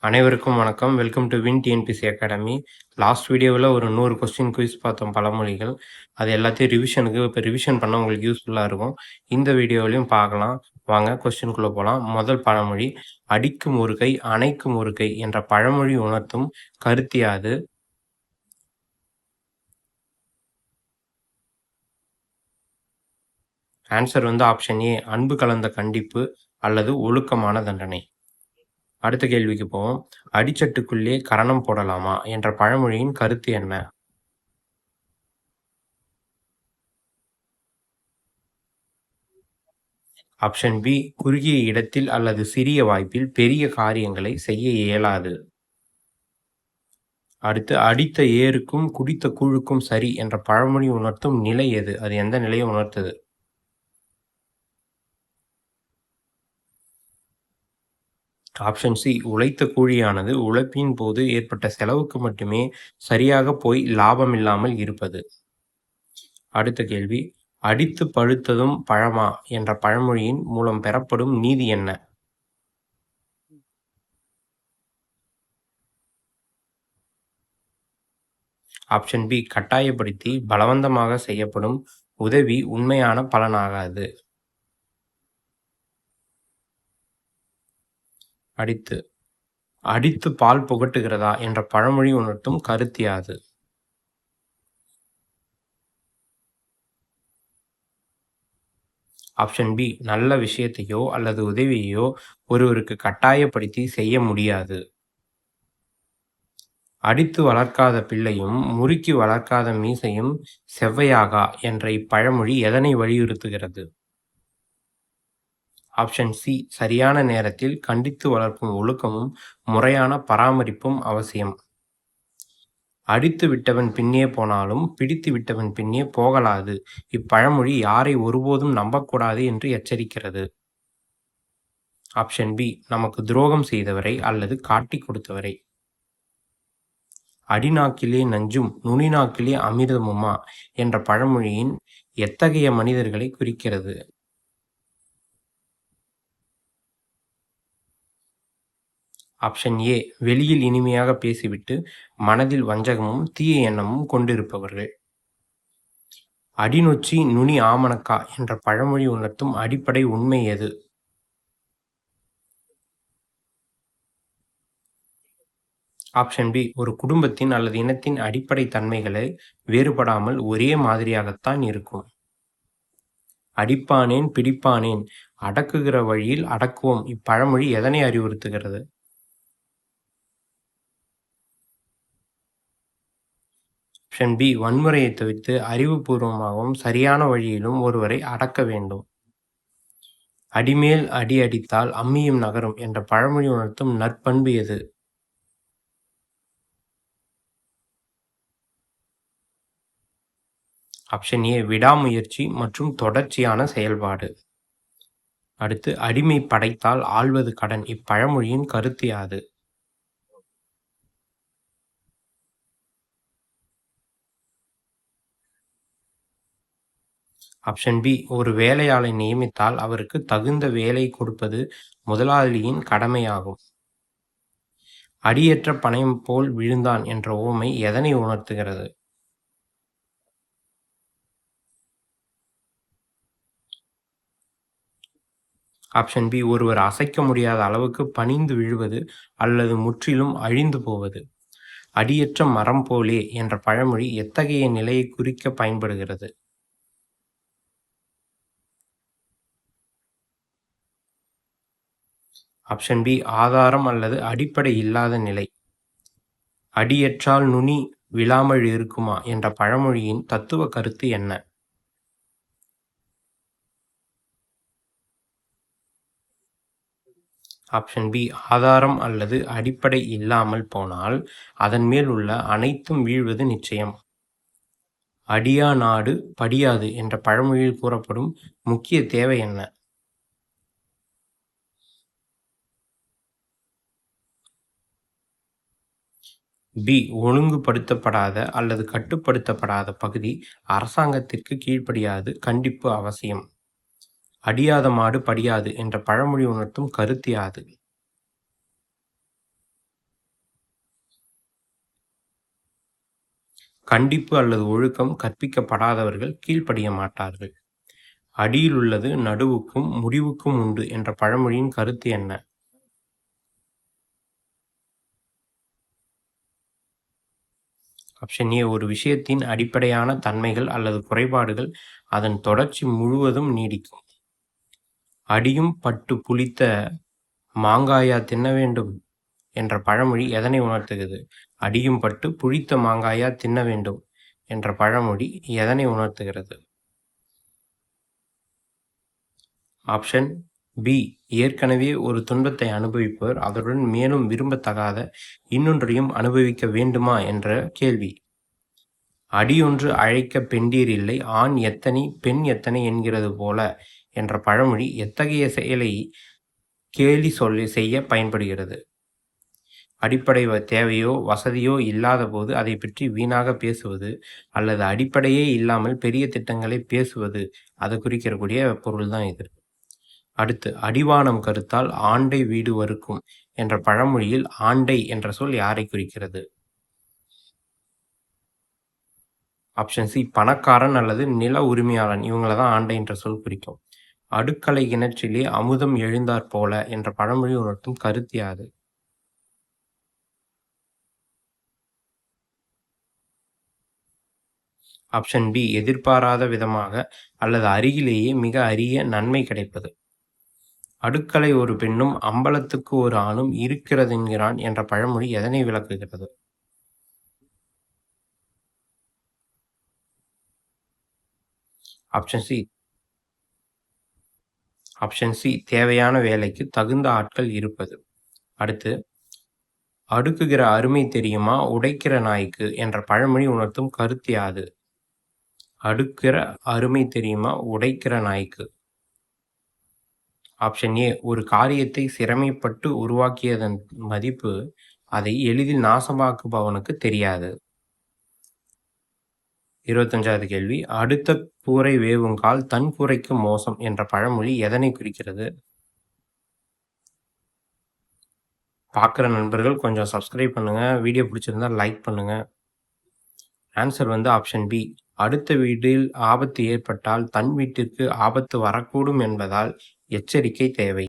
அனைவருக்கும் வணக்கம். Welcome to Win TNPSC academy. Last வீடியோவில் ஒரு 100 கொஸ்டின் குயிஸ் பார்த்தோம் பழமொழிகள். அது எல்லாத்தையும் இப்போ ரிவிஷன் பண்ண உங்களுக்கு யூஸ்ஃபுல்லாக இருக்கும். இந்த வீடியோவிலையும் பார்க்கலாம். வாங்க கொஸ்டின்குள்ளே போகலாம். முதல் பழமொழி, அடிக்கும் ஒரு கை அணைக்கும் ஒரு கை என்ற பழமொழி உணர்த்தும் கருத்தியாது? ஆன்சர் ஆப்ஷன் ஏ, அன்பு கலந்த கண்டிப்பு அல்லது ஒழுக்கமான தண்டனை. அடுத்த கேள்விக்கு போவோம். அடிச்சட்டுக்குள்ளே கரணம் போடலாமா என்ற பழமொழியின் கருத்து என்ன? ஆப்ஷன் பி, குறுகிய இடத்தில் அல்லது சிறிய வாய்ப்பில் பெரிய காரியங்களை செய்ய இயலாது. அடுத்து, அடித்த ஏருக்கும் குடித்த கூழுக்கும் சரி என்ற பழமொழி உணர்த்தும் நிலை எது? அது எந்த நிலையை உணர்த்துது? ஆப்ஷன் சி, உழைத்த கூலியானது உழைப்பின் போது ஏற்பட்ட செலவுக்கு மட்டுமே சரியாக போய் லாபம் இல்லாமல் இருப்பது. அடுத்த கேள்வி, அடித்து பழுத்ததும் பழமா என்ற பழமொழியின் மூலம் பெறப்படும் நீதி என்ன? ஆப்ஷன் பி, கட்டாயப்படுத்தி பலவந்தமாக செய்யப்படும் உதவி உண்மையான பலனாகாது. அடித்து பால் புகட்டுகிறதா என்ற பழமொழி உணர்த்தும் கருத்து யாது? ஆப்ஷன் பி, நல்ல விஷயத்தையோ அல்லது உதவியையோ ஒருவருக்கு கட்டாயப்படுத்தி செய்ய முடியாது. அடித்து வளர்க்காத பிள்ளையும் முறுக்கி வளர்க்காத மீசையும் செவ்வையாகா என்ற இப்பழமொழி எதனை வலியுறுத்துகிறது? ஆப்ஷன் சி, சரியான நேரத்தில் கண்டித்து வளர்க்கும் ஒழுக்கமும் முறையான பராமரிப்பும் அவசியம். அடித்து விட்டவன் பின்னே போனாலும் பிடித்து விட்டவன் பின்னே போகலாது இப்பழமொழி யாரை ஒருபோதும் நம்பக்கூடாது என்று எச்சரிக்கிறது? ஆப்ஷன் பி, நமக்கு துரோகம் செய்தவரை அல்லது காட்டி கொடுத்தவரை. அடிநாக்கிலே நஞ்சும் நுனிநாக்கிலே அமிர்தமுமா என்ற பழமொழியின் எத்தகைய மனிதர்களை குறிக்கிறது? ஆப்ஷன் ஏ, வெளியில் இனிமையாக பேசிவிட்டு மனதில் வஞ்சகமும் தீய எண்ணமும் கொண்டிருப்பவர்கள். அடிநொச்சி நுனி ஆமணக்கா என்ற பழமொழி உணர்த்தும் அடிப்படை உண்மை எது? ஆப்ஷன் பி, ஒரு குடும்பத்தின் அல்லது இனத்தின் அடிப்படை தன்மைகளை வேறுபடாமல் ஒரே மாதிரியாகத்தான் இருக்கும். அடிப்பானேன் பிடிப்பானேன், அடக்குகிற வழியில் அடக்குவோம் இப்பழமொழி எதனை அறிவுறுத்துகிறது? ஆப்ஷன் பி, வன்முறையை தவிர்த்து அறிவுபூர்வமாகவும் சரியான வழியிலும் ஒருவரை அடக்க வேண்டும். அடிமேல் அடி அடித்தால் அம்மியும் நகரும் என்ற பழமொழி உணர்த்தும் நற்பண்பு எது? ஆப்ஷன் ஏ, விடாமுயற்சி மற்றும் தொடர்ச்சியான செயல்பாடு. அடுத்து, அடிமை படைத்தால் ஆள்வது கடன் இப்பழமொழியின் கருத்து யாது? ஆப்ஷன் பி, ஒரு வேலையாளை நியமித்தால் அவருக்கு தகுந்த வேலை கொடுப்பது முதலாளியின் கடமையாகும். அடியேற்ற பனையம் போல் விழுந்தான் என்ற உவமை எதனை உணர்த்துகிறது? ஆப்ஷன் பி, ஒருவர் அசைக்க முடியாத அளவுக்கு பணிந்து விழுவது அல்லது முற்றிலும் அழிந்து போவது. அடியற்ற மரம் போலே என்ற பழமொழி எத்தகைய நிலையை குறிக்க பயன்படுகிறது? ஆப்ஷன் பி, ஆதாரம் அல்லது அடிப்படை இல்லாத நிலை. அடியற்றால் நுனி விழாமல் இருக்குமா என்ற பழமொழியின் தத்துவ கருத்து என்ன? ஆப்ஷன் பி, ஆதாரம் அல்லது அடிப்படை இல்லாமல் போனால் அதன் மேல் உள்ள அனைத்தும் வீழ்வது நிச்சயம். அடியா நாடு படியாது என்ற பழமொழியில் கூறப்படும் முக்கிய தேவை என்ன? பி, ஒழுங்குபடுத்தப்படாத அல்லது கட்டுப்படுத்தப்படாத பகுதி அரசாங்கத்திற்கு கீழ்ப்படியாது, கண்டிப்பு அவசியம். அடியாத மாடு படியாது என்ற பழமொழி உணர்த்தும் கருத்து யாது? கண்டிப்பு அல்லது ஒழுக்கம் கற்பிக்கப்படாதவர்கள் கீழ்ப்படிய மாட்டார்கள். அடியில் உள்ளது நடுவுக்கும் முடிவுக்கும் உண்டு என்ற பழமொழியின் கருத்து என்ன? ஆப்ஷன் ஏ, ஒரு விஷயத்தின் அடிப்படையான தன்மைகள் அல்லது குறைபாடுகள் அதன் தொடர்ச்சி முழுவதும் நீடிக்கும். அடியும் பட்டு புளித்த மாங்காயா தின்ன வேண்டும் என்ற பழமொழி எதனை உணர்த்துகிறது? அடியும் பட்டு புளித்த மாங்காயா தின்ன வேண்டும் என்ற பழமொழி எதனை உணர்த்துகிறது? ஆப்ஷன் பி, ஏற்கனவே ஒரு துன்பத்தை அனுபவிப்பவர் அதனுடன் மேலும் விரும்பத்தகாத இன்னொன்றையும் அனுபவிக்க வேண்டுமா என்ற கேள்வி. அடியொன்று அழைக்க பெண்டீர் இல்லை, ஆண் எத்தனை பெண் எத்தனை என்கிறது போல என்ற பழமொழி எத்தகைய செயலை கேலி செய்ய பயன்படுகிறது? அடிப்படை தேவையோ வசதியோ இல்லாத போது அதை பற்றி வீணாக பேசுவது, அல்லது அடிப்படையே இல்லாமல் பெரிய திட்டங்களை பேசுவது, அதை குறிக்கக்கூடிய பொருள் தான் இது. அடுத்து, அடிவானம் கருத்தால் ஆண்டை வீடு வறுக்கும் என்ற பழமொழியில் ஆண்டை என்ற சொல் யாரை குறிக்கிறது? ஆப்ஷன் சி, பணக்காரன் அல்லது நில உரிமையாளன், இவங்கள தான் ஆண்டை என்ற சொல் குறிக்கும். அடுக்களை கிணற்றிலே அமுதம் எழுந்தாற் போல என்ற பழமொழி உணர்த்தும் கருத்து யாது? ஆப்ஷன் பி, எதிர்பாராத விதமாக அல்லது அருகிலேயே மிக அரிய நன்மை கிடைப்பது. அடுக்களை ஒரு பெண்ணும் அம்பலத்துக்கு ஒரு ஆணும் இருக்கிறதென்கிறான் என்ற பழமொழி எதனை விளக்குகிறது? ஆப்ஷன் சி, தேவையான வேலைக்கு தகுந்த ஆட்கள் இருப்பது. அடுத்து, அடுக்குகிற அருமை தெரியுமா உடைக்கிற நாய்க்கு என்ற பழமொழி உணர்த்தும் கருத்து யாது? அடுக்கிற அருமை தெரியுமா உடைக்கிற நாய்க்கு. ஆப்ஷன் ஏ, ஒரு காரியத்தை சிரமைப்பட்டு உருவாக்கியதன் மதிப்பு அதை எளிதில் நாசமாக்குபவனுக்கு தெரியாது. 25வது கேள்வி, அடுத்த கூரை வேவுங்கால் தன் கூரைக்கு மோசம் என்ற பழமொழி எதனை குறிக்கிறது? பார்க்குற நண்பர்கள் கொஞ்சம் சப்ஸ்கிரைப் பண்ணுங்க, வீடியோ பிடிச்சிருந்தா லைக் பண்ணுங்க. ஆன்சர் வந்து ஆப்ஷன் பி, அடுத்த வீட்டில் ஆபத்து ஏற்பட்டால் தன் வீட்டிற்கு ஆபத்து வரக்கூடும் என்பதால் எச்சரிக்கை தேவை.